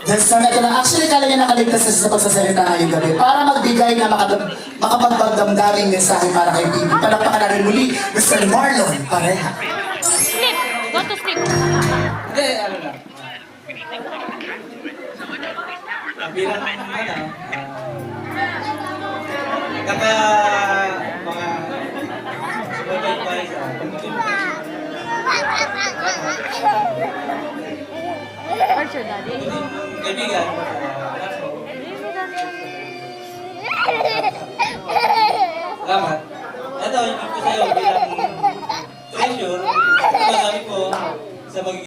That's na ito na. Actually, kala niya nakaligtas na sa pagsasalita ngayong gabi para magbigay na makapagpagdamdaming mensahe para kay Bibi. Palakpakan natin muli, Mr. Marlon Pareha. Sleep! Go to sleep! Hindi, ano lang. Bilang kaka mga subaybay sa Where's your daddy? kaibigan. Salamat. Ito, yung ko sa'yo bilang treasure. Ito, sabi ko, sa